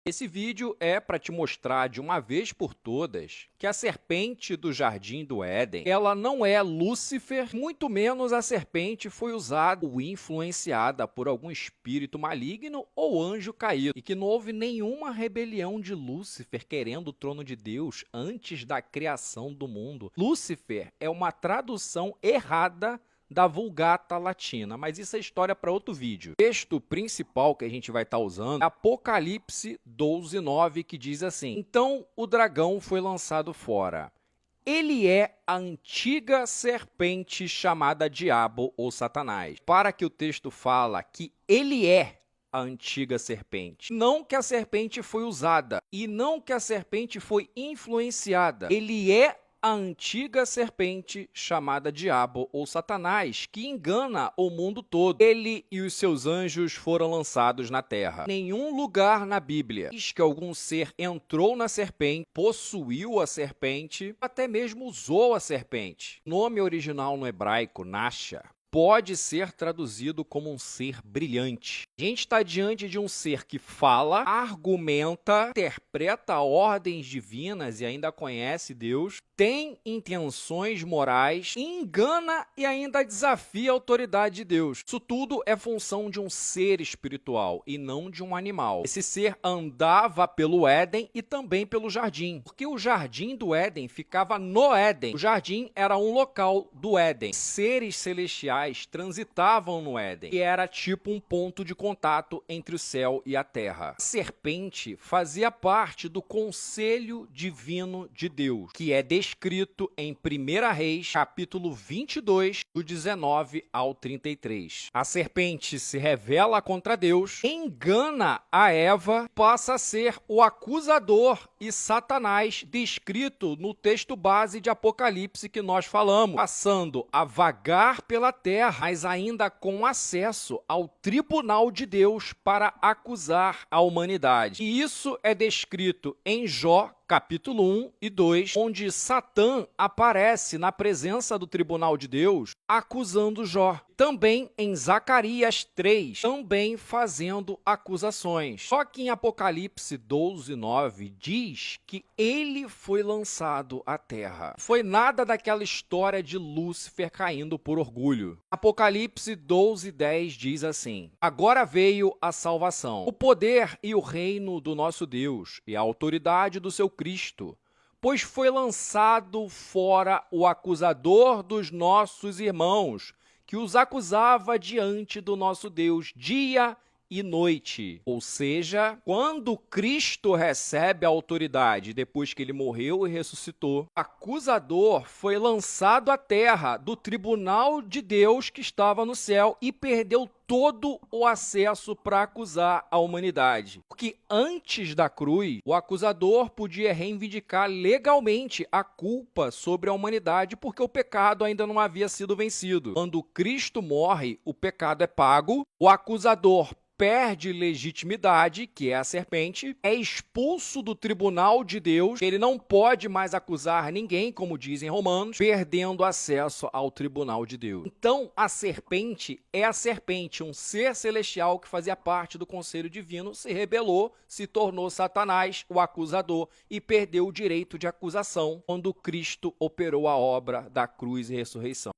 Esse vídeo é para te mostrar de uma vez por todas que a serpente do Jardim do Éden, ela não é Lúcifer, muito menos a serpente foi usada ou influenciada por algum espírito maligno ou anjo caído, e que não houve nenhuma rebelião de Lúcifer querendo o trono de Deus antes da criação do mundo. Lúcifer é uma tradução errada da Vulgata Latina, mas isso é história para outro vídeo. O texto principal que a gente vai estar usando é Apocalipse 12:9, que diz assim: Então o dragão foi lançado fora. Ele é a antiga serpente chamada Diabo ou Satanás. Para que o texto fala que ele é a antiga serpente. Não que a serpente foi usada e não que a serpente foi influenciada. Ele é a antiga serpente chamada Diabo ou Satanás, que engana o mundo todo. Ele e os seus anjos foram lançados na terra. Nenhum lugar na Bíblia diz que algum ser entrou na serpente, possuiu a serpente, até mesmo usou a serpente. O nome original no hebraico, Nasha, pode ser traduzido como um ser brilhante. A gente está diante de um ser que fala, argumenta, interpreta ordens divinas e ainda conhece Deus, tem intenções morais, engana e ainda desafia a autoridade de Deus. Isso tudo é função de um ser espiritual e não de um animal. Esse ser andava pelo Éden e também pelo jardim, porque o jardim do Éden ficava no Éden. O jardim era um local do Éden. Seres celestiais transitavam no Éden, que era tipo um ponto de contato entre o céu e a terra. A serpente fazia parte do conselho divino de Deus, que é descrito em 1 Reis, capítulo 22, do 19 ao 33. A serpente se revela contra Deus, engana a Eva, passa a ser o acusador e Satanás descrito no texto base de Apocalipse que nós falamos, passando a vagar pela terra, mas ainda com acesso ao tribunal de Deus para acusar a humanidade. E isso é descrito em Jó, capítulo 1 e 2, onde Satã aparece na presença do tribunal de Deus, acusando Jó. Também em Zacarias 3, também fazendo acusações. Só que em Apocalipse 12:9 diz que ele foi lançado à terra. Foi nada daquela história de Lúcifer caindo por orgulho. Apocalipse 12:10 diz assim: Agora veio a salvação, o poder e o reino do nosso Deus e a autoridade do seu Cristo, pois foi lançado fora o acusador dos nossos irmãos, que os acusava diante do nosso Deus dia e noite. Ou seja, quando Cristo recebe a autoridade depois que ele morreu e ressuscitou, o acusador foi lançado à terra do tribunal de Deus que estava no céu e perdeu todo o acesso para acusar a humanidade. Porque antes da cruz, o acusador podia reivindicar legalmente a culpa sobre a humanidade porque o pecado ainda não havia sido vencido. Quando Cristo morre, o pecado é pago, o acusador perde legitimidade, que é a serpente, é expulso do tribunal de Deus, ele não pode mais acusar ninguém, como dizem Romanos, perdendo acesso ao tribunal de Deus. Então, a serpente é a serpente, um ser celestial que fazia parte do conselho divino, se rebelou, se tornou Satanás, o acusador, e perdeu o direito de acusação quando Cristo operou a obra da cruz e ressurreição.